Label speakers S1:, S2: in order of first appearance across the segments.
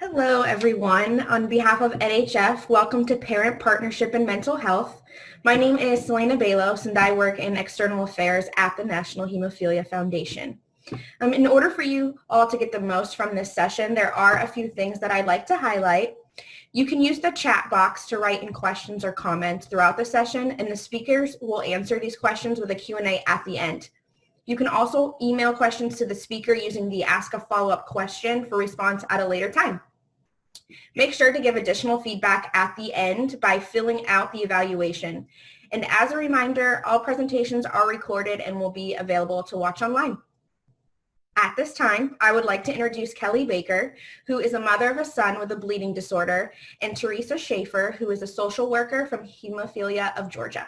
S1: Hello, everyone. On behalf of NHF, welcome to Parent Partnership in Mental Health. My name is Selena Balos, and I work in External Affairs at the National Hemophilia Foundation. In order for you all to get the most from this session, there are a few things that I'd like to highlight. You can use the chat box to write in questions or comments throughout the session, and the speakers will answer these questions with a Q&A at the end. You can also email questions to the speaker using the Ask a Follow-Up question for response at a later time. Make sure to give additional feedback at the end by filling out the evaluation. And as a reminder, all presentations are recorded and will be available to watch online. At this time, I would like to introduce Kelly Baker, who is a mother of a son with a bleeding disorder, and Teresa Schaefer, who is a social worker from Hemophilia of Georgia.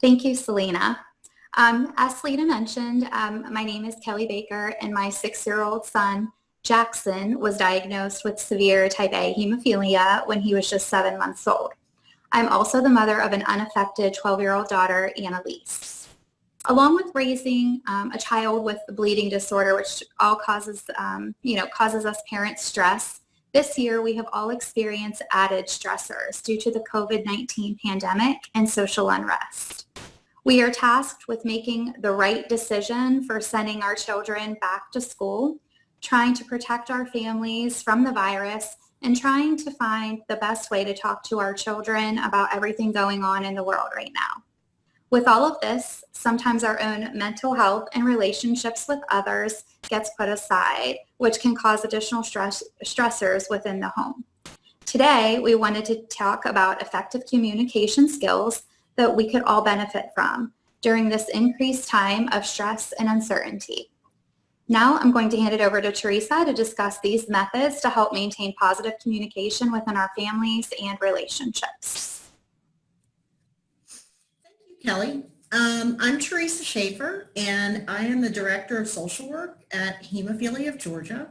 S2: Thank you, Selena. As Selena mentioned, my name is Kelly Baker, and my 6-year-old son, Jackson, was diagnosed with severe type A hemophilia when he was just 7 months old. I'm also the mother of an unaffected 12-year-old daughter, Annalise. Along with raising a child with the bleeding disorder, which all causes us parents stress, this year we have all experienced added stressors due to the COVID-19 pandemic and social unrest. We are tasked with making the right decision for sending our children back to school, trying to protect our families from the virus, and trying to find the best way to talk to our children about everything going on in the world right now. With all of this, sometimes our own mental health and relationships with others gets put aside, which can cause additional stressors within the home. Today, we wanted to talk about effective communication skills that we could all benefit from during this increased time of stress and uncertainty. Now I'm going to hand it over to Teresa to discuss these methods to help maintain positive communication within our families and relationships.
S3: Thank you, Kelly. I'm Teresa Schaefer, and I am the Director of Social Work at Hemophilia of Georgia.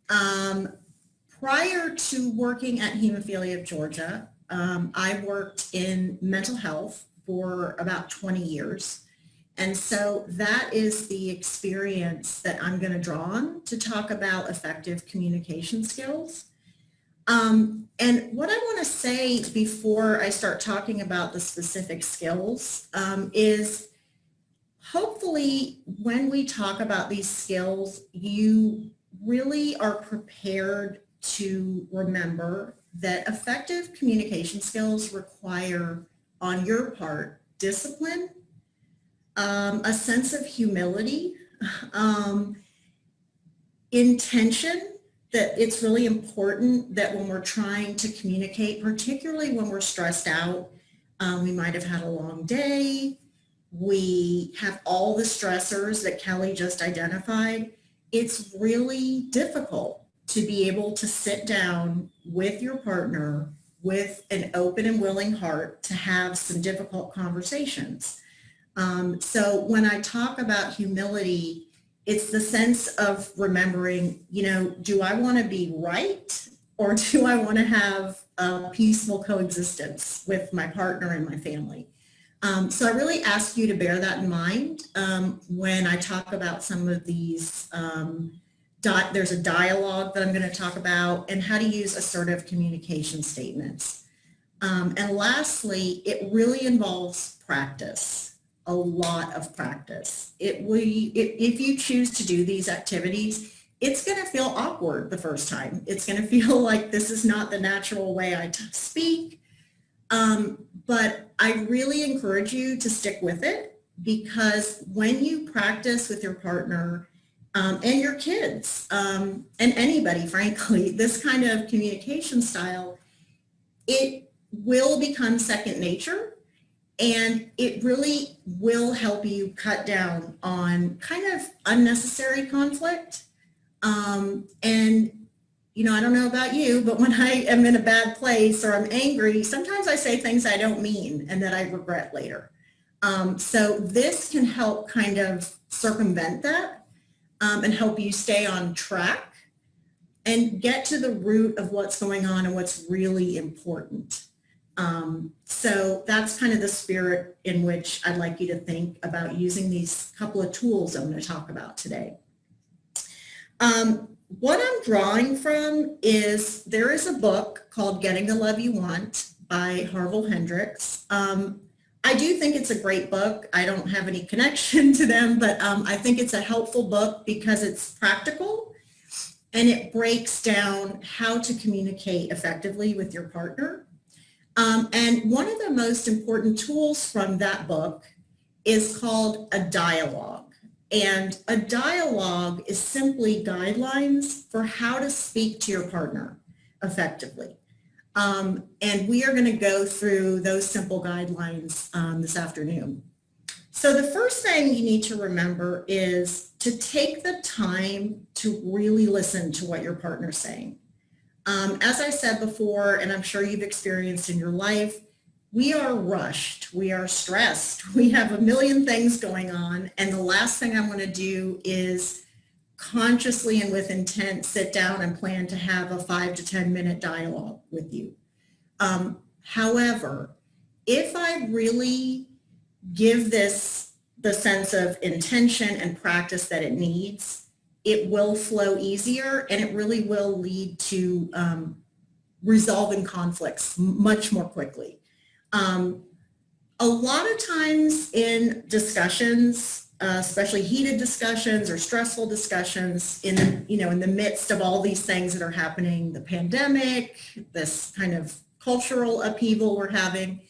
S3: Prior to working at Hemophilia of Georgia, I worked in mental health for about 20 years. And so that is the experience that I'm going to draw on to talk about effective communication skills. And what I want to say before I start talking about the specific skills is hopefully when we talk about these skills, you really are prepared to remember that effective communication skills require, on your part, discipline, a sense of humility, intention, that it's really important that when we're trying to communicate, particularly when we're stressed out, we might have had a long day, we have all the stressors that Kelly just identified, it's really difficult to be able to sit down with your partner with an open and willing heart to have some difficult conversations. So when I talk about humility, it's the sense of remembering, do I want to be right, or do I want to have a peaceful coexistence with my partner and my family? So I really ask you to bear that in mind when I talk about some of these. There's a dialogue that I'm going to talk about, and how to use assertive communication statements. And lastly, it really involves practice, a lot of practice. If you choose to do these activities, it's going to feel awkward the first time. It's going to feel like this is not the natural way I speak. But I really encourage you to stick with it, because when you practice with your partner, and your kids, and anybody, frankly, this kind of communication style, it will become second nature, and it really will help you cut down on kind of unnecessary conflict. And, I don't know about you, but when I am in a bad place or I'm angry, sometimes I say things I don't mean and that I regret later. So this can help kind of circumvent that. And help you stay on track and get to the root of what's going on and what's really important. So that's kind of the spirit in which I'd like you to think about using these couple of tools I'm going to talk about today. What I'm drawing from is there is a book called Getting the Love You Want by Harville Hendricks. I do think it's a great book. I don't have any connection to them, but I think it's a helpful book because it's practical and it breaks down how to communicate effectively with your partner. And one of the most important tools from that book is called a dialogue. And a dialogue is simply guidelines for how to speak to your partner effectively. And we are going to go through those simple guidelines this afternoon. So the first thing you need to remember is to take the time to really listen to what your partner's saying. As I said before, and I'm sure you've experienced in your life, we are rushed, we are stressed, we have a million things going on, and the last thing I want to do is consciously and with intent sit down and plan to have a 5 to 10 minute dialogue with you. However, if I really give this the sense of intention and practice that it needs, it will flow easier and it really will lead to resolving conflicts much more quickly. A lot of times in discussions, especially heated discussions or stressful discussions in the midst of all these things that are happening, the pandemic, this kind of cultural upheaval we're having,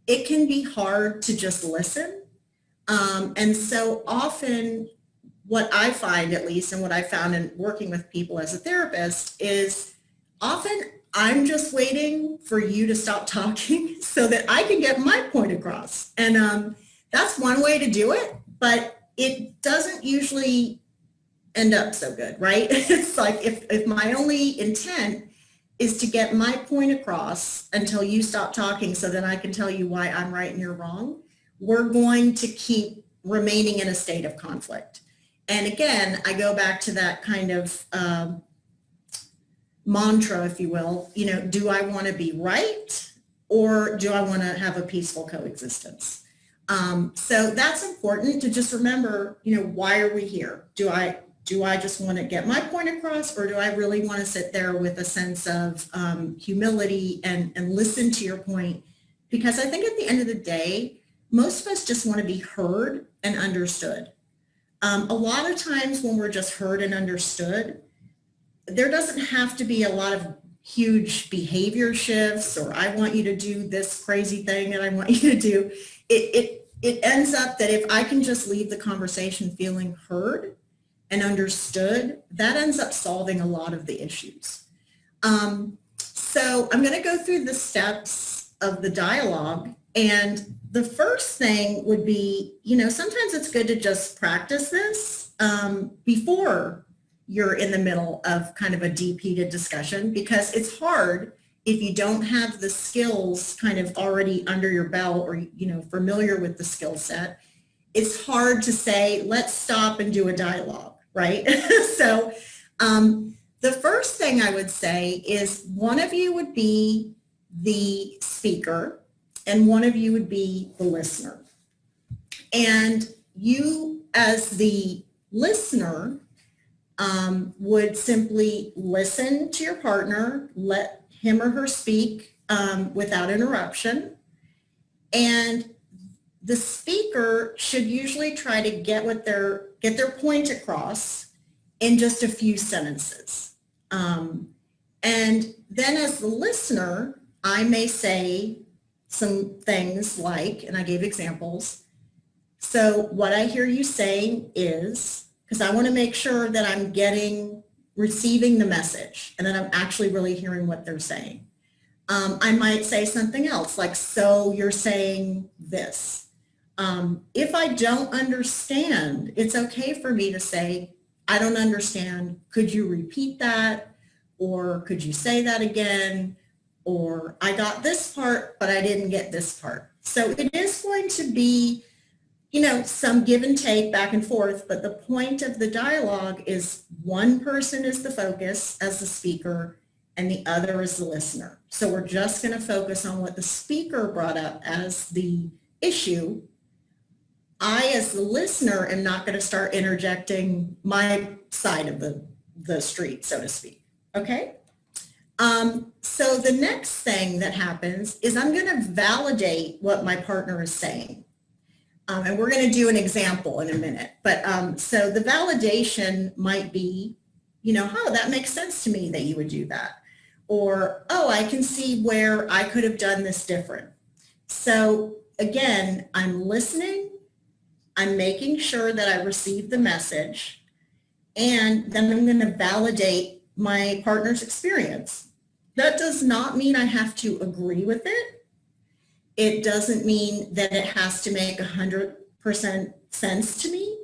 S3: it can be hard to just listen. And so often what I find, at least, and what I found in working with people as a therapist is often I'm just waiting for you to stop talking so that I can get my point across. And that's one way to do it, but it doesn't usually end up so good, right? It's like if my only intent is to get my point across until you stop talking so that I can tell you why I'm right and you're wrong, we're going to keep remaining in a state of conflict. And again, I go back to that kind of mantra, if you will, do I want to be right or do I want to have a peaceful coexistence? So that's important to just remember, why are we here? Do I just want to get my point across, or do I really want to sit there with a sense of humility and listen to your point? Because I think at the end of the day, most of us just want to be heard and understood. A lot of times when we're just heard and understood, there doesn't have to be a lot of huge behavior shifts or I want you to do this crazy thing that I want you to do. It ends up that if I can just leave the conversation feeling heard and understood, that ends up solving a lot of the issues. So I'm going to go through the steps of the dialogue. And the first thing would be, sometimes it's good to just practice this before you're in the middle of kind of a deep heated discussion, because it's hard if you don't have the skills kind of already under your belt or, familiar with the skill set. It's hard to say, let's stop and do a dialogue, right? So the first thing I would say is one of you would be the speaker and one of you would be the listener. And you as the listener would simply listen to your partner, let him or her speak without interruption. And the speaker should usually try to get their point across in just a few sentences. And then as the listener, I may say some things like, and I gave examples, so what I hear you saying is, because I want to make sure that I'm receiving the message and that I'm actually really hearing what they're saying. I might say something else like, so you're saying this. If I don't understand, it's okay for me to say, I don't understand. Could you repeat that? Or could you say that again? Or I got this part, but I didn't get this part. So it is going to be, some give and take back and forth, but the point of the dialogue is one person is the focus as the speaker and the other is the listener. So we're just going to focus on what the speaker brought up as the issue. I, as the listener, am not going to start interjecting my side of the the street, so to speak. Okay. So the next thing that happens is I'm going to validate what my partner is saying. And we're going to do an example in a minute. But so the validation might be, oh, that makes sense to me that you would do that. Or, oh, I can see where I could have done this different. So again, I'm listening, I'm making sure that I receive the message, and then I'm going to validate my partner's experience. That does not mean I have to agree with it. It doesn't mean that it has to make 100% sense to me.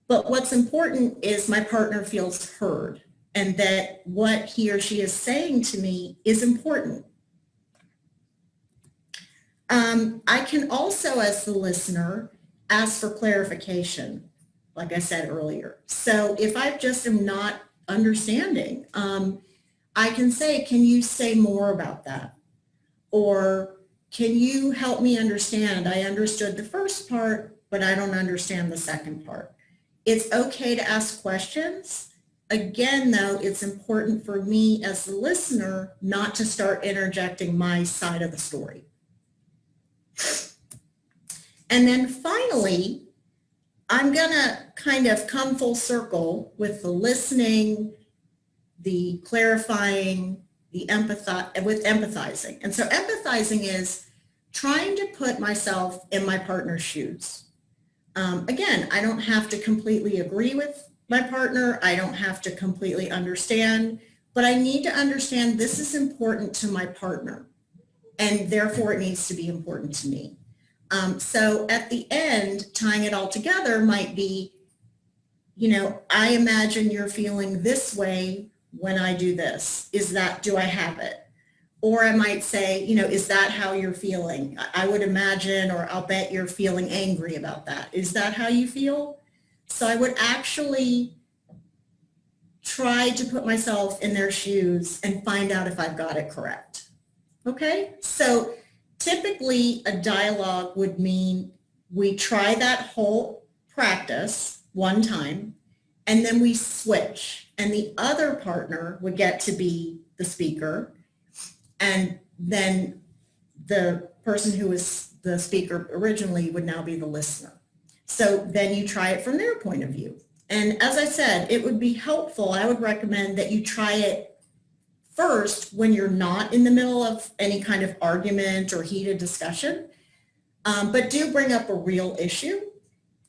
S3: But what's important is my partner feels heard and that what he or she is saying to me is important. I can also, as the listener, ask for clarification, like I said earlier. So if I just am not understanding, I can say, can you say more about that? Or can you help me understand? I understood the first part, but I don't understand the second part. It's okay to ask questions. Again, though, it's important for me as the listener not to start interjecting my side of the story. And then finally, I'm going to kind of come full circle with the listening, the clarifying, the empathizing. And so empathizing is trying to put myself in my partner's shoes. Again, I don't have to completely agree with my partner. I don't have to completely understand, but I need to understand this is important to my partner, and therefore it needs to be important to me. So at the end, tying it all together might be, I imagine you're feeling this way when I do this. Do I have it? Or I might say, is that how you're feeling? I would imagine, or I'll bet you're feeling angry about that. Is that how you feel? So I would actually try to put myself in their shoes and find out if I've got it correct. Okay? So typically a dialogue would mean we try that whole practice one time, and then we switch, and the other partner would get to be the speaker, and then the person who was the speaker originally would now be the listener. So then you try it from their point of view. And as I said, it would be helpful. I would recommend that you try it first when you're not in the middle of any kind of argument or heated discussion, but do bring up a real issue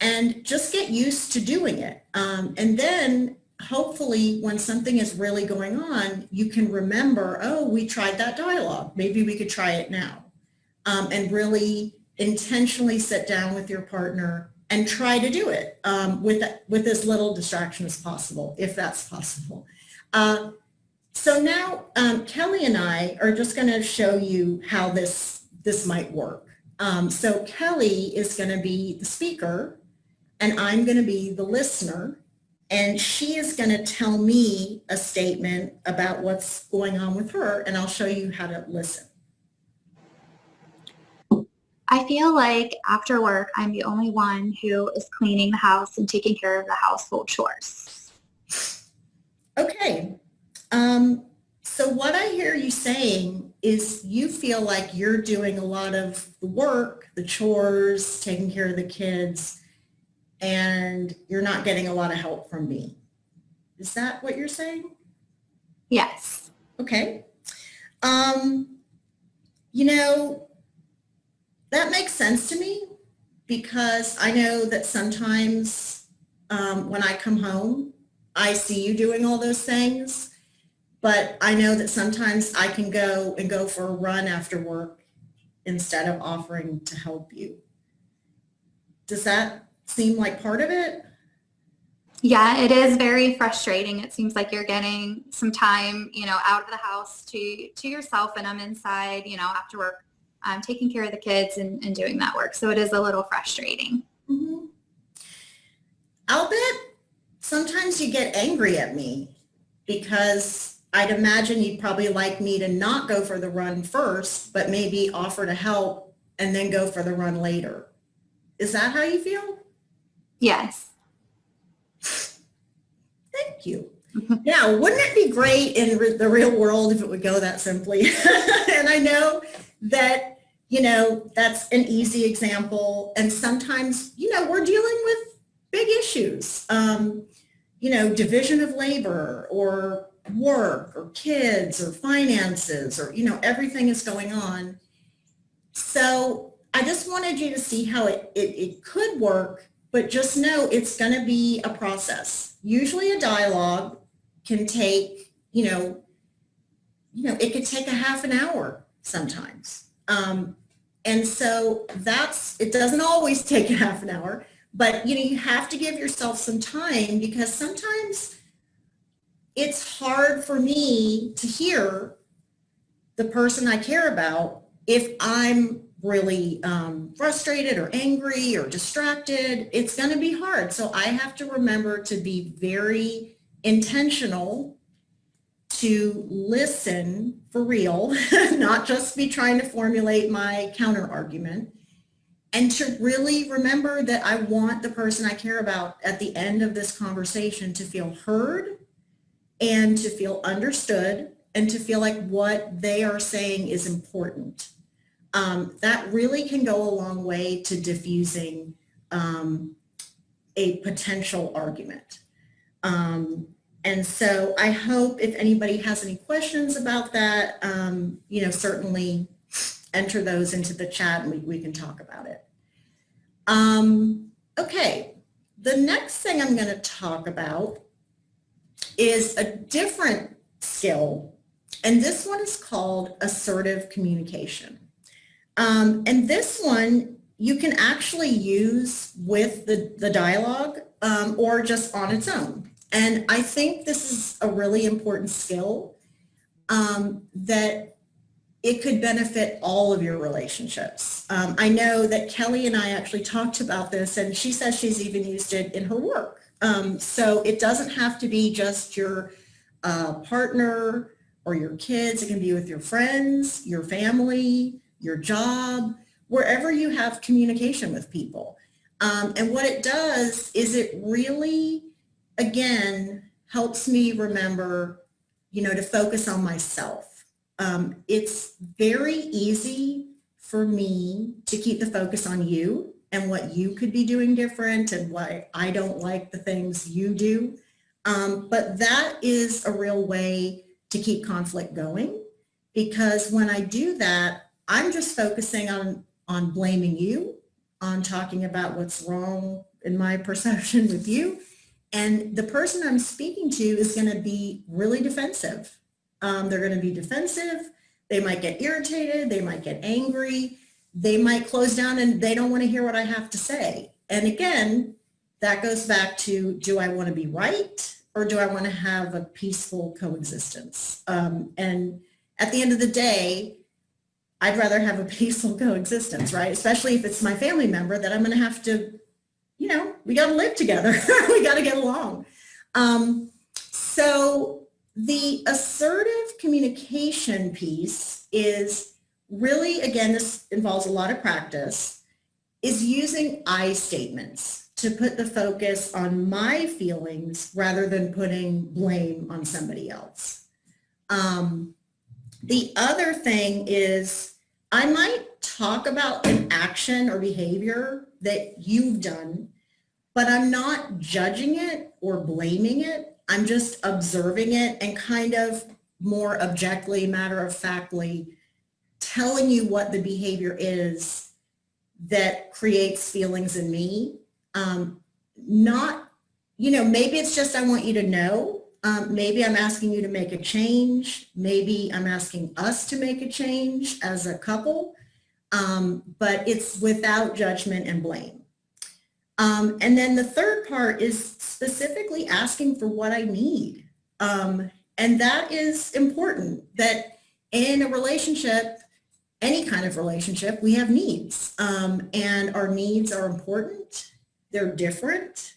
S3: and just get used to doing it. And then hopefully when something is really going on, you can remember, oh, we tried that dialogue. Maybe we could try it now. And really intentionally sit down with your partner and try to do it with as little distraction as possible, if that's possible. So now Kelly and I are just going to show you how this might work. So Kelly is going to be the speaker, and I'm going to be the listener. And she is going to tell me a statement about what's going on with her, and I'll show you how to listen.
S2: I feel like after work, I'm the only one who is cleaning the house and taking care of the household chores.
S3: Okay. So what I hear you saying is you feel like you're doing a lot of the work, the chores, taking care of the kids, and you're not getting a lot of help from me. Is that what you're saying?
S2: Yes.
S3: Okay. That makes sense to me because I know that sometimes when I come home, I see you doing all those things, but I know that sometimes I can go for a run after work instead of offering to help you. Does that seem like part of it?
S2: Yeah, it is very frustrating. It seems like you're getting some time, out of the house to yourself, and I'm inside, after work, taking care of the kids and doing that work. So it is a little frustrating.
S3: Mm-hmm. I'll bet sometimes you get angry at me because I'd imagine you'd probably like me to not go for the run first, but maybe offer to help and then go for the run later. Is that how you feel?
S2: Yes.
S3: Thank you. Now, wouldn't it be great in the real world if it would go that simply? And I know that, that's an easy example. And sometimes, we're dealing with big issues, division of labor or work or kids or finances or, everything is going on. So I just wanted you to see how it could work, but just know it's going to be a process. Usually a dialogue can take, it could take a half an hour sometimes. And so it doesn't always take a half an hour, but, you have to give yourself some time because sometimes it's hard for me to hear the person I care about if I'm really frustrated or angry or distracted. It's going to be hard. So I have to remember to be very intentional to listen for real, not just be trying to formulate my counter argument, and to really remember that I want the person I care about at the end of this conversation to feel heard and to feel understood and to feel like what they are saying is important. That really can go a long way to diffusing a potential argument. And so I hope if anybody has any questions about that, certainly enter those into the chat and we can talk about it. Okay, the next thing I'm going to talk about is a different skill, and this one is called assertive communication. And this one you can actually use with the dialogue or just on its own. And I think this is a really important skill that it could benefit all of your relationships. I know that Kelly and I actually talked about this, and she says she's even used it in her work. So it doesn't have to be just your partner or your kids. It can be with your friends, your family, your job, wherever you have communication with people. And what it does is it really, again, helps me remember, to focus on myself. It's very easy for me to keep the focus on you and what you could be doing different and why I don't like the things you do. But that is a real way to keep conflict going, because when I do that, I'm just focusing on blaming you, on talking about what's wrong in my perception with you. And the person I'm speaking to is going to be really defensive. They're going to be defensive. They might get irritated. They might get angry. They might close down and they don't want to hear what I have to say. And again, that goes back to, do I want to be right or do I want to have a peaceful coexistence? And at the end of the day, I'd rather have a peaceful coexistence, right? Especially if it's my family member that I'm going to have to, we got to live together. We got to get along. So the assertive communication piece is really, again, this involves a lot of practice, is using I statements to put the focus on my feelings rather than putting blame on somebody else. The other thing is I might talk about an action or behavior that you've done, but I'm not judging it or blaming it. I'm just observing it and kind of more objectively, matter-of-factly telling you what the behavior is that creates feelings in me. Maybe it's just I want you to know. Maybe I'm asking you to make a change. Maybe I'm asking us to make a change as a couple, but it's without judgment and blame. And then the third part is specifically asking for what I need. And that is important, that in a relationship, any kind of relationship, we have needs. And our needs are important. They're different.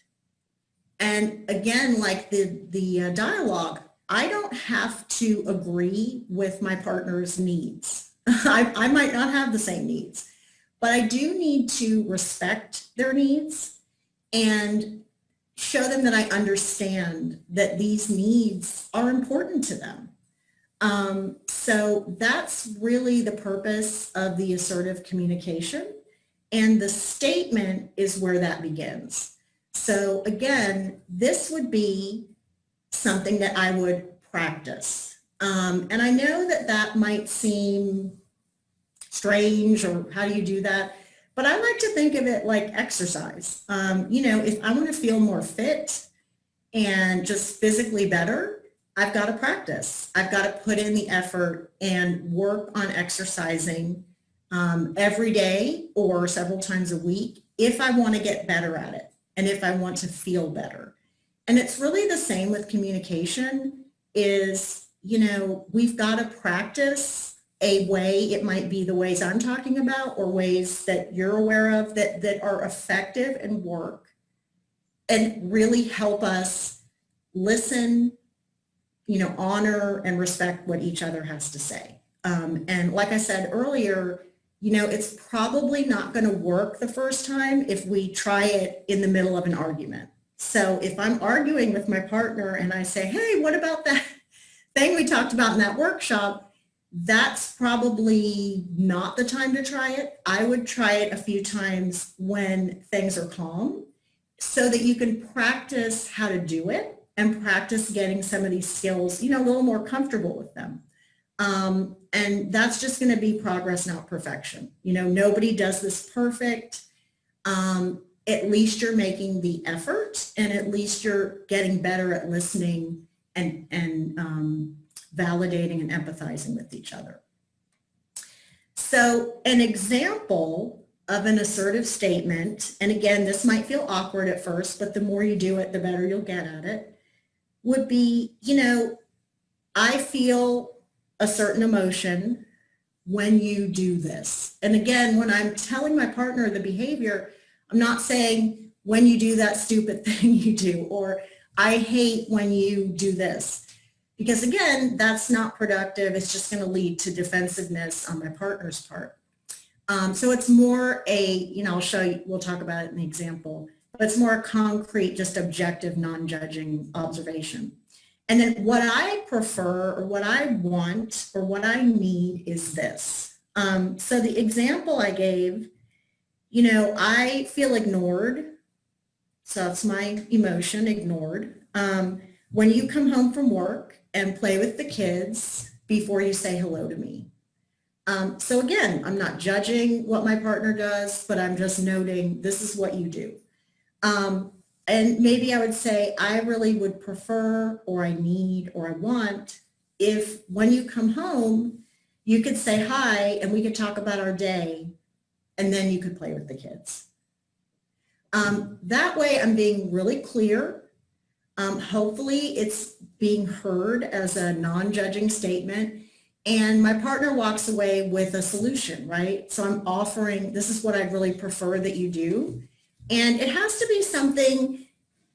S3: And again, like the dialogue, I don't have to agree with my partner's needs. I might not have the same needs, but I do need to respect their needs and show them that I understand that these needs are important to them. So that's really the purpose of the assertive communication. And the statement is where that begins. So again, this would be something that I would practice. And I know that that might seem strange, or how do you do that? But I like to think of it like exercise. If I want to feel more fit and just physically better, I've got to practice. I've got to put in the effort and work on exercising every day or several times a week if I want to get better at it and if I want to feel better. And it's really the same with communication is, we've got to practice a way. It might be the ways I'm talking about or ways that you're aware of that are effective and work and really help us listen, honor and respect what each other has to say. And like I said earlier, it's probably not going to work the first time if we try it in the middle of an argument. So if I'm arguing with my partner and I say, hey, what about that thing we talked about in that workshop? That's probably not the time to try it. I would try it a few times when things are calm so that you can practice how to do it and practice getting some of these skills, a little more comfortable with them. And that's just going to be progress, not perfection. Nobody does this perfect. At least you're making the effort and at least you're getting better at listening and validating and empathizing with each other. So an example of an assertive statement, and again, this might feel awkward at first, but the more you do it, the better you'll get at it, would be, I feel a certain emotion when you do this. And again, when I'm telling my partner the behavior, I'm not saying when you do that stupid thing you do, or I hate when you do this. Because again, that's not productive. It's just going to lead to defensiveness on my partner's part. So it's more I'll show you, we'll talk about it in the example, but it's more concrete, just objective, non-judging observation. And then what I prefer or what I want or what I need is this. So the example I gave, I feel ignored. So that's my emotion, ignored. When you come home from work and play with the kids before you say hello to me. So again, I'm not judging what my partner does, but I'm just noting this is what you do. And maybe I would say, I really would prefer, or I need, or I want, if when you come home, you could say hi and we could talk about our day and then you could play with the kids. That way I'm being really clear. Hopefully it's being heard as a non-judging statement and my partner walks away with a solution, right? So I'm offering, this is what I really prefer that you do. And it has to be something,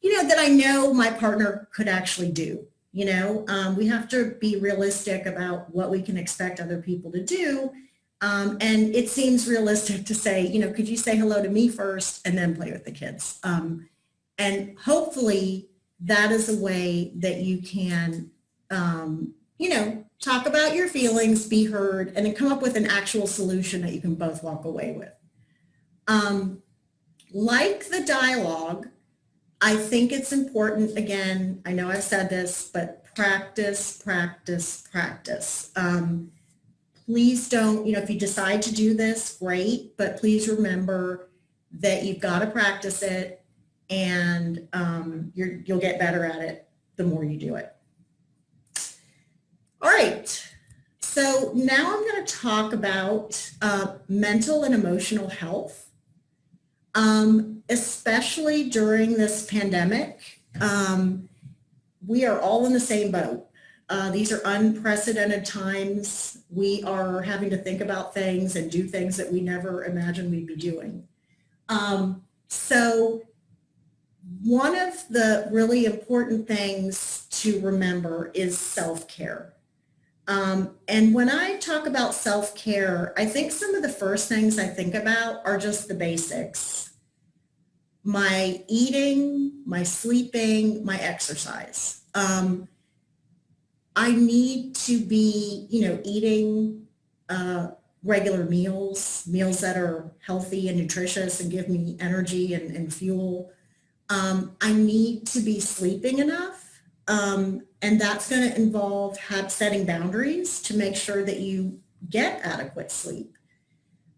S3: that I know my partner could actually do. We have to be realistic about what we can expect other people to do. And it seems realistic to say, could you say hello to me first and then play with the kids? And hopefully that is a way that you can, talk about your feelings, be heard, and then come up with an actual solution that you can both walk away with. Like the dialogue, I think it's important, again, I know I've said this, but practice, practice, practice. Please don't, if you decide to do this, great, but please remember that you've got to practice it and you'll get better at it the more you do it. All right, so now I'm going to talk about mental and emotional health. Especially during this pandemic, we are all in the same boat. These are unprecedented times. We are having to think about things and do things that we never imagined we'd be doing. So one of the really important things to remember is self-care. And when I talk about self-care, I think some of the first things I think about are just the basics. my eating, my sleeping, my exercise. I need to be, eating regular meals that are healthy and nutritious and give me energy and fuel. I need to be sleeping enough. And that's going to involve setting boundaries to make sure that you get adequate sleep.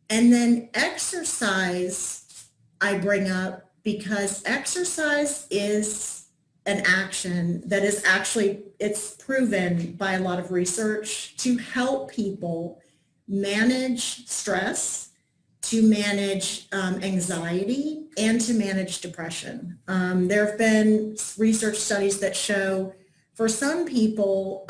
S3: And then exercise, I bring up because exercise is an action that is actually, it's proven by a lot of research to help people manage stress, to manage anxiety, and to manage depression. There have been research studies that show for some people,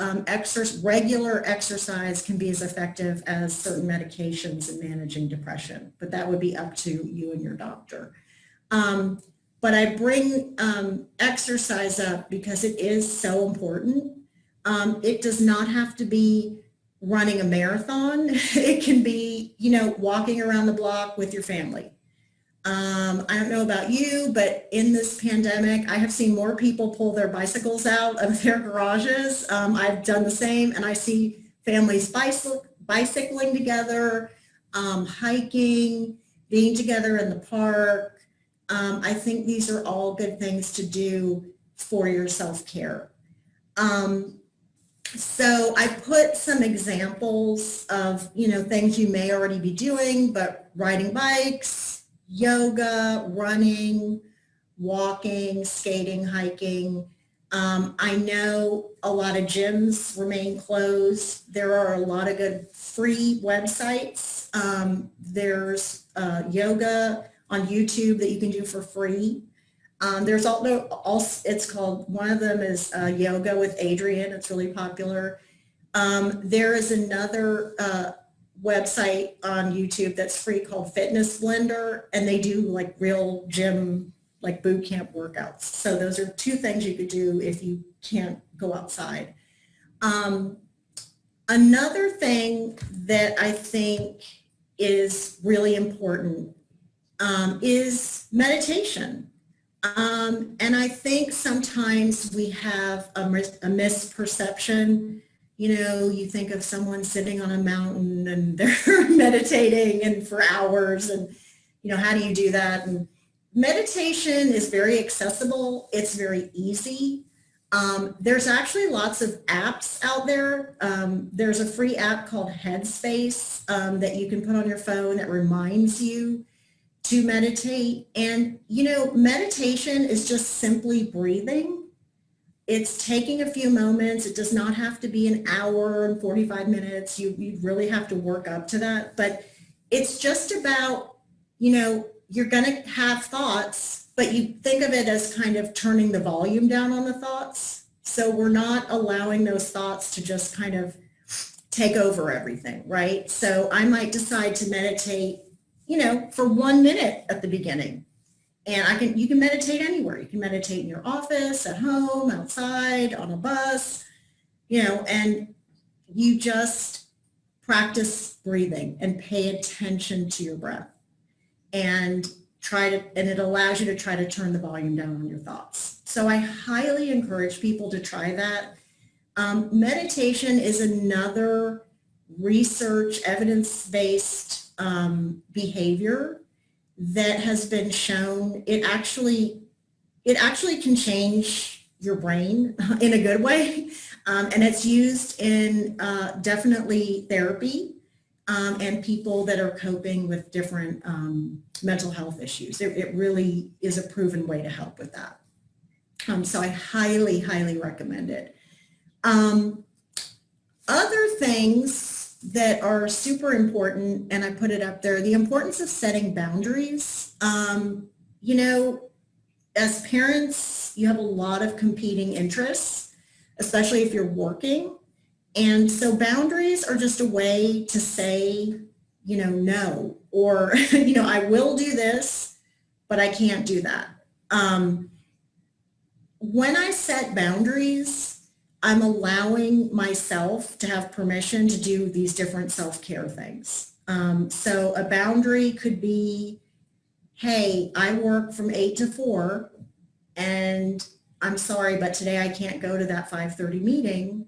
S3: regular exercise can be as effective as certain medications in managing depression, but that would be up to you and your doctor. But I bring exercise up because it is so important. It does not have to be running a marathon. It can be, walking around the block with your family. I don't know about you, but in this pandemic, I have seen more people pull their bicycles out of their garages. I've done the same, and I see families bicycling together, hiking, being together in the park. I think these are all good things to do for your self-care. So I put some examples of, things you may already be doing, but riding bikes, yoga, running, walking, skating, hiking. I know a lot of gyms remain closed. There are a lot of good free websites. There's yoga on YouTube that you can do for free. There's also, it's called, one of them is Yoga with Adriene. It's really popular. There is another website on YouTube that's free called Fitness Blender, and they do like real gym, like boot camp workouts. So those are two things you could do if you can't go outside. Another thing that I think is really important is meditation. And I think sometimes we have a misperception. You think of someone sitting on a mountain and they're meditating and for hours, and, how do you do that? And meditation is very accessible. It's very easy. There's actually lots of apps out there. There's a free app called Headspace that you can put on your phone that reminds you to meditate. And, meditation is just simply breathing. It's taking a few moments. It does not have to be an hour and 45 minutes. You really have to work up to that. But it's just about, you're going to have thoughts, but you think of it as kind of turning the volume down on the thoughts. So we're not allowing those thoughts to just kind of take over everything, right? So I might decide to meditate, for 1 minute at the beginning. And you can meditate anywhere. You can meditate in your office, at home, outside, on a bus, and you just practice breathing and pay attention to your breath, and it allows you to try to turn the volume down on your thoughts. So I highly encourage people to try that. Meditation is another research, evidence-based behavior that has been shown. It actually can change your brain in a good way, and it's used in definitely therapy and people that are coping with different mental health issues. It really is a proven way to help with that. So I highly, highly recommend it. Other things that are super important, and I put it up there, the importance of setting boundaries. As parents, you have a lot of competing interests, especially if you're working. And so boundaries are just a way to say, no, or, I will do this, but I can't do that. When I set boundaries, I'm allowing myself to have permission to do these different self-care things. So a boundary could be, hey, I work from 8 to 4 and I'm sorry, but today I can't go to that 5:30 meeting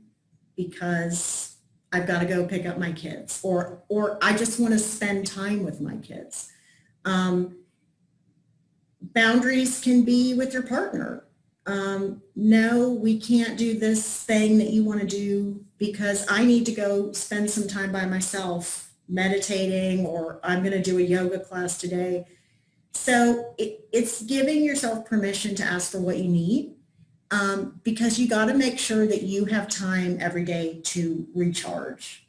S3: because I've got to go pick up my kids, or I just want to spend time with my kids. Boundaries can be with your partner. No, we can't do this thing that you want to do because I need to go spend some time by myself meditating, or I'm going to do a yoga class today. So it's giving yourself permission to ask for what you need, because you got to make sure that you have time every day to recharge.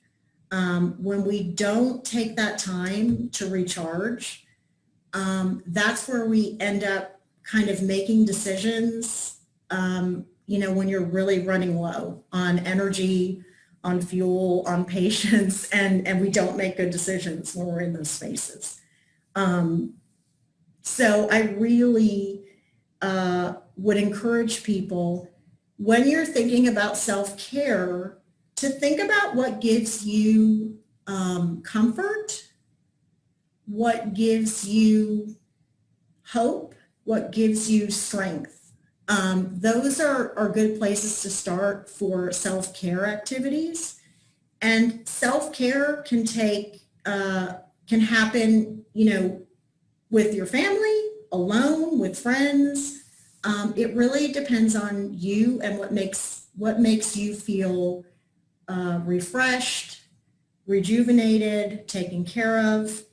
S3: When we don't take that time to recharge, that's where we end up kind of making decisions, when you're really running low on energy, on fuel, on patience, and we don't make good decisions when we're in those spaces. So I really would encourage people, when you're thinking about self-care, to think about what gives you comfort, what gives you hope, what gives you strength. Those are good places to start for self-care activities. And self-care can happen, with your family, alone, with friends. It really depends on you and what makes you feel refreshed, rejuvenated, taken care of.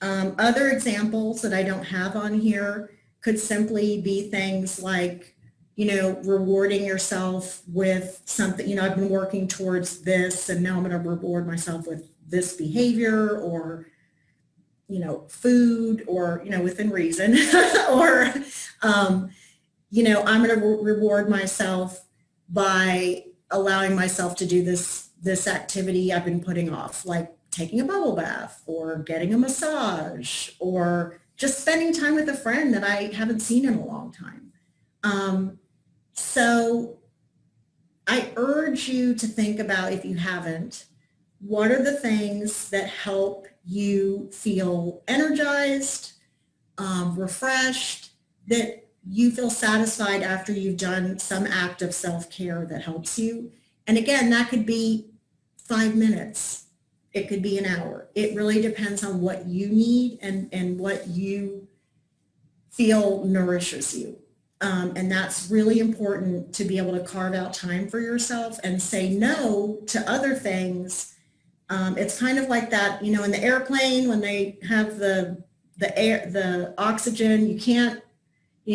S3: Other examples that I don't have on here could simply be things like, rewarding yourself with something. I've been working towards this and now I'm going to reward myself with this behavior, or food, or within reason, or I'm going to reward myself by allowing myself to do this activity I've been putting off, like taking a bubble bath, or getting a massage, or just spending time with a friend that I haven't seen in a long time. So I urge you to think about, if you haven't, what are the things that help you feel energized, refreshed, that you feel satisfied after you've done some act of self-care that helps you. And again, that could be 5 minutes. It could be an hour. It really depends on what you need and what you feel nourishes you. And that's really important, to be able to carve out time for yourself and say no to other things. It's kind of like that, in the airplane when they have the oxygen, you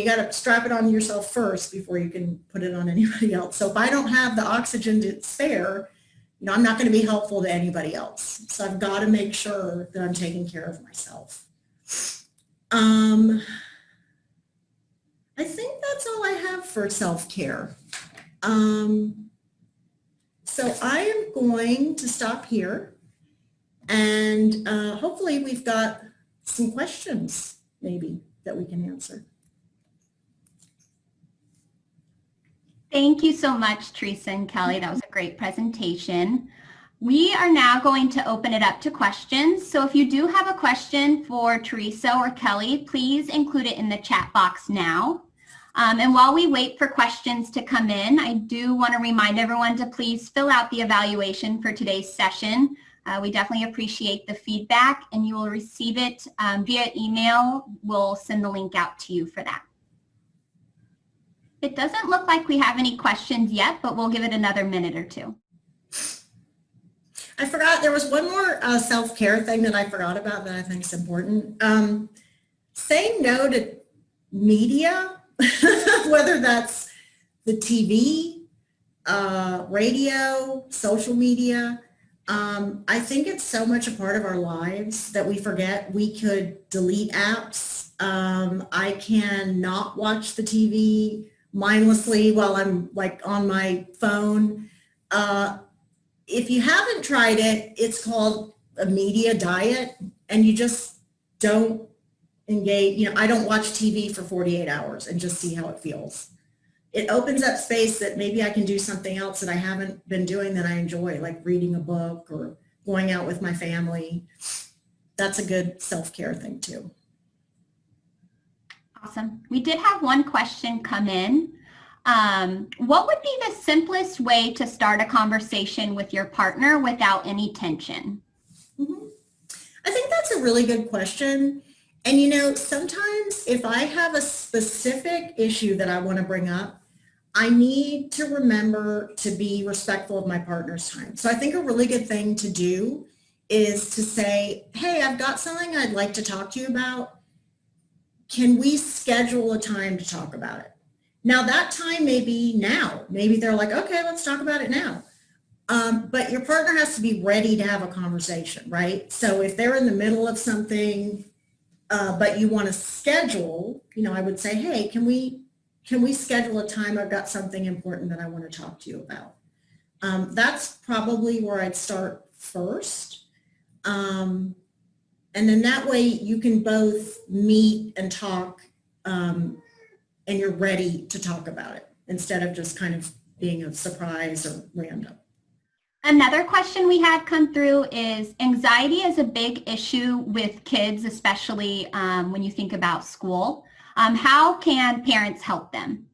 S3: got to strap it on yourself first before you can put it on anybody else. So if I don't have the oxygen to spare, I'm not going to be helpful to anybody else. So I've got to make sure that I'm taking care of myself. I think that's all I have for self-care. So I am going to stop here, and hopefully we've got some questions maybe that we can answer.
S4: Thank you so much, Teresa and Kelly. That was a great presentation. We are now going to open it up to questions. So if you do have a question for Teresa or Kelly, please include it in the chat box now. And while we wait for questions to come in, I do want to remind everyone to please fill out the evaluation for today's session. We definitely appreciate the feedback, and you will receive it via email. We'll send the link out to you for that. It doesn't look like we have any questions yet, but we'll give it another minute or two.
S3: I forgot, there was one more self-care thing that I forgot about that I think is important. Saying no to media, whether that's the TV, radio, social media. I think it's so much a part of our lives that we forget. We could delete apps. I can not watch the TV mindlessly while I'm on my phone. If you haven't tried it, it's called a media diet, and you just don't engage. I don't watch TV for 48 hours and just see how it feels. It opens up space that maybe I can do something else that I haven't been doing that I enjoy, like reading a book or going out with my family. That's a good self-care thing too.
S4: Awesome. We did have one question come in. What would be the simplest way to start a conversation with your partner without any tension?
S3: Mhm. I think that's a really good question. And you know, sometimes if I have a specific issue that I want to bring up, I need to remember to be respectful of my partner's time. So I think a really good thing to do is to say, hey, I've got something I'd like to talk to you about. Can we schedule a time to talk about it? Now that time may be now. Maybe they're like, okay, let's talk about it now. But your partner has to be ready to have a conversation, right? So if they're in the middle of something, but you want to schedule, you know, I would say, hey, can we schedule a time? I've got something important that I want to talk to you about. That's probably where I'd start first. And then that way you can both meet and talk, and you're ready to talk about it instead of just kind of being a surprise or random.
S4: Another question we had come through is anxiety is a big issue with kids, especially when you think about school. How can parents help them?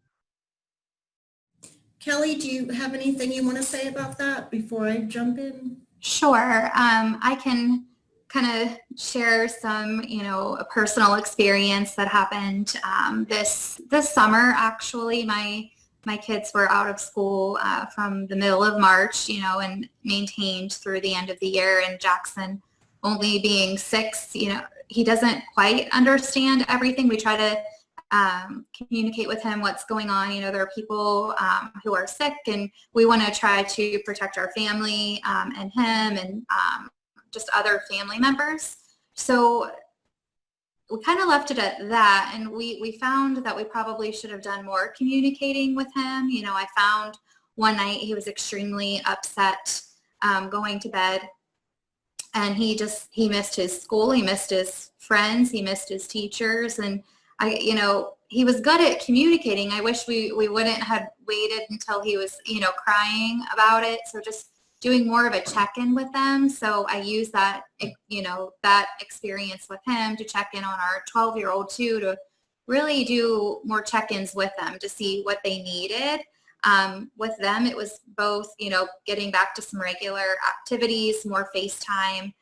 S3: Kelly, do you have anything you want to say about that before I jump in?
S2: Sure. I can kind of share some, a personal experience that happened this summer. Actually, my kids were out of school from the middle of March, and maintained through the end of the year. And Jackson, only being 6, he doesn't quite understand everything. We try to communicate with him what's going on. There are people who are sick, and we want to try to protect our family and him and just other family members. So we kind of left it at that, and we found that we probably should have done more communicating with him. I found one night he was extremely upset going to bed, and he missed his school, he missed his friends, he missed his teachers, and he was good at communicating. I wish we wouldn't have waited until he was, crying about it. So just doing more of a check-in with them. So I use that, that experience with him to check in on our 12-year-old too, to really do more check-ins with them to see what they needed. With them, it was both, getting back to some regular activities, more FaceTime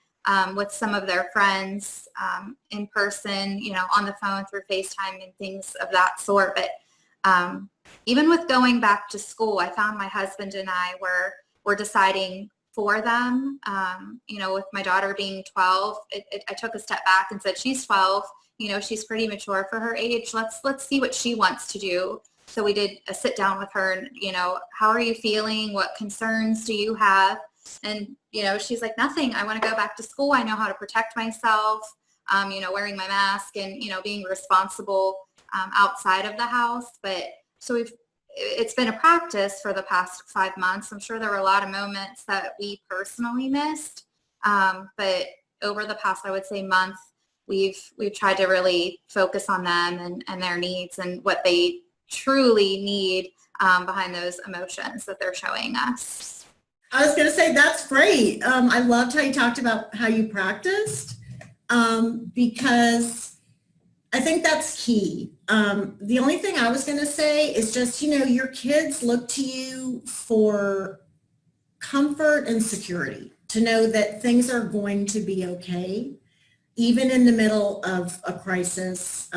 S2: with some of their friends in person, on the phone through FaceTime and things of that sort. But even with going back to school, I found my husband and I were deciding for them. With my daughter being 12, I took a step back and said, she's 12, she's pretty mature for her age. Let's see what she wants to do. So we did a sit down with her and, how are you feeling? What concerns do you have? And, she's like, nothing. I want to go back to school. I know how to protect myself, wearing my mask and, being responsible outside of the house. But so it's been a practice for the past 5 months. I'm sure there were a lot of moments that we personally missed. But over the past, I would say, month, we've tried to really focus on them and their needs and what they truly need behind those emotions that they're showing us.
S3: I was going to say, that's great. I loved how you talked about how you practiced because I think that's key. The only thing I was going to say is just, your kids look to you for comfort and security, to know that things are going to be okay, even in the middle of a crisis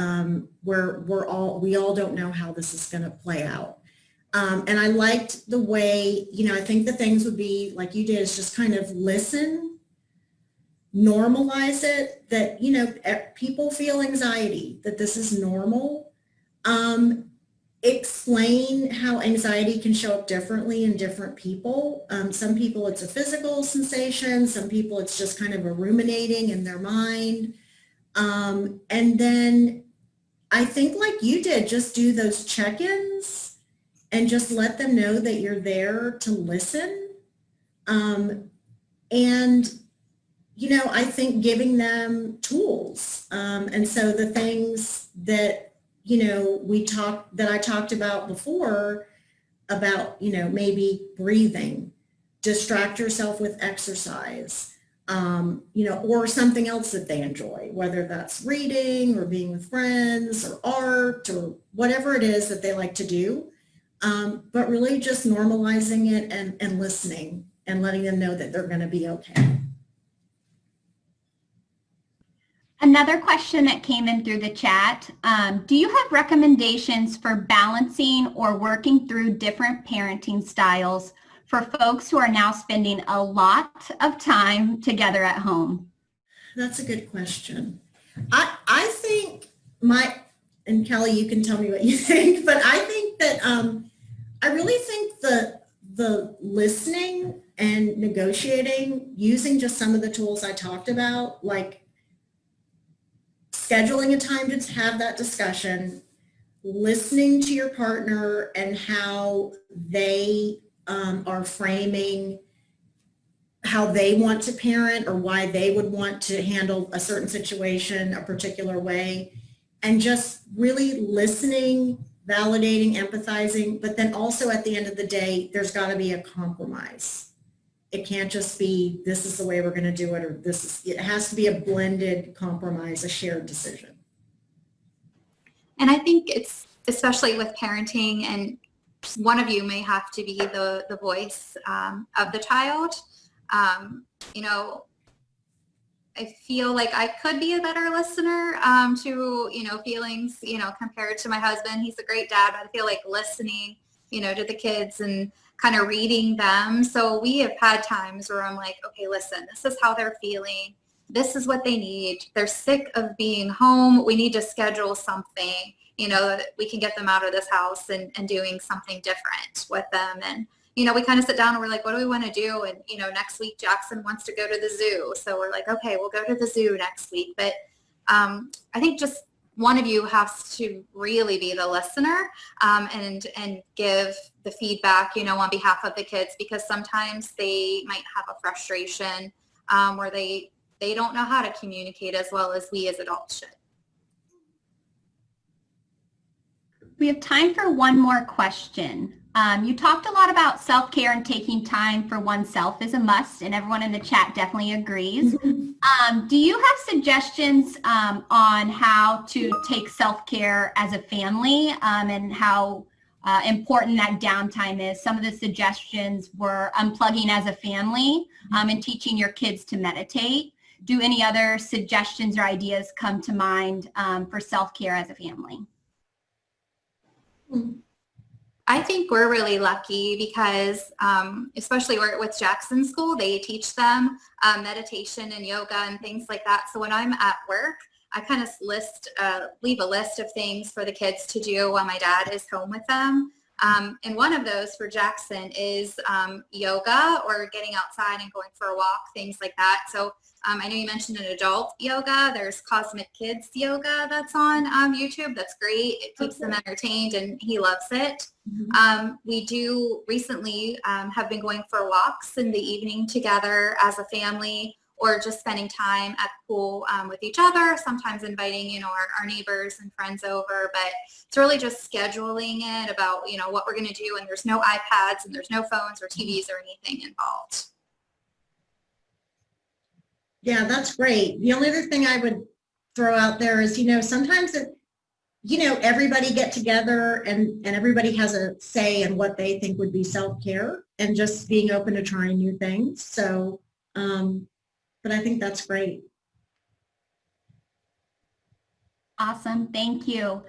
S3: where we all don't know how this is going to play out. And I liked the way, I think the things would be like you did is just kind of listen, normalize it, that, people feel anxiety, that this is normal. Explain how anxiety can show up differently in different people. Some people it's a physical sensation. Some people it's just kind of a ruminating in their mind. And then I think like you did, just do those check-ins and just let them know that you're there to listen. And, I think giving them tools. And so the things that, that I talked about before about, maybe breathing, distract yourself with exercise, or something else that they enjoy, whether that's reading or being with friends or art or whatever it is that they like to do. But really just normalizing it and listening and letting them know that they're going to be okay.
S4: Another question that came in through the chat, do you have recommendations for balancing or working through different parenting styles for folks who are now spending a lot of time together at home?
S3: That's a good question. I think and Kelly, you can tell me what you think, but I think that I really think the listening and negotiating using just some of the tools I talked about, like scheduling a time to have that discussion, listening to your partner and how they are framing how they want to parent or why they would want to handle a certain situation a particular way, and just really listening, validating, empathizing, but then also at the end of the day, there's got to be a compromise. It can't just be, this is the way we're going to do it, or it has to be a blended compromise, a shared decision.
S2: And I think it's, especially with parenting, and one of you may have to be the voice of the child. I feel like I could be a better listener to, feelings, compared to my husband. He's a great dad, but I feel like listening, to the kids and kind of reading them. So we have had times where I'm like, okay, listen, this is how they're feeling. This is what they need. They're sick of being home. We need to schedule something, that we can get them out of this house and doing something different with them. And we kind of sit down and we're like, what do we want to do? And, next week Jackson wants to go to the zoo. So we're like, okay, we'll go to the zoo next week. But I think just one of you has to really be the listener and give the feedback, on behalf of the kids, because sometimes they might have a frustration where they don't know how to communicate as well as we as adults should.
S4: We have time for one more question. You talked a lot about self-care and taking time for oneself is a must, and everyone in the chat definitely agrees. Do you have suggestions on how to take self-care as a family and how important that downtime is? Some of the suggestions were unplugging as a family and teaching your kids to meditate. Do any other suggestions or ideas come to mind for self-care as a family?
S2: I think we're really lucky because especially with Jackson School, they teach them meditation and yoga and things like that. So when I'm at work, I kind of leave a list of things for the kids to do while my dad is home with them. And one of those for Jackson is yoga or getting outside and going for a walk, things like that. So I know you mentioned an adult yoga. There's Cosmic Kids Yoga that's on YouTube. That's great. It keeps them entertained and he loves it. We do recently have been going for walks in the evening together as a family, or just spending time at the pool with each other, sometimes inviting, our neighbors and friends over. But it's really just scheduling it about, what we're going to do. And there's no iPads and there's no phones or TVs or anything involved.
S3: Yeah, that's great. The only other thing I would throw out there is, sometimes everybody get together and everybody has a say in what they think would be self-care, and just being open to trying new things. So, but I think that's great.
S4: Awesome. Thank you.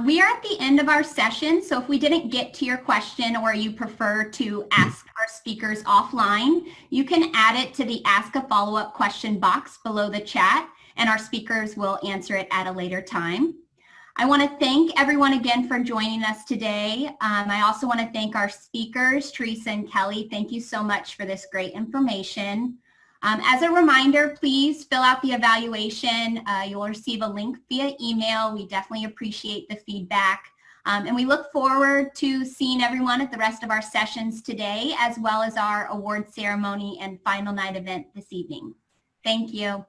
S4: We are at the end of our session, so if we didn't get to your question or you prefer to ask our speakers offline, you can add it to the Ask a Follow-Up Question box below the chat, and our speakers will answer it at a later time. I want to thank everyone again for joining us today. I also want to thank our speakers, Teresa and Kelly. Thank you so much for this great information. As a reminder, please fill out the evaluation. You'll receive a link via email. We definitely appreciate the feedback. And we look forward to seeing everyone at the rest of our sessions today, as well as our award ceremony and final night event this evening. Thank you.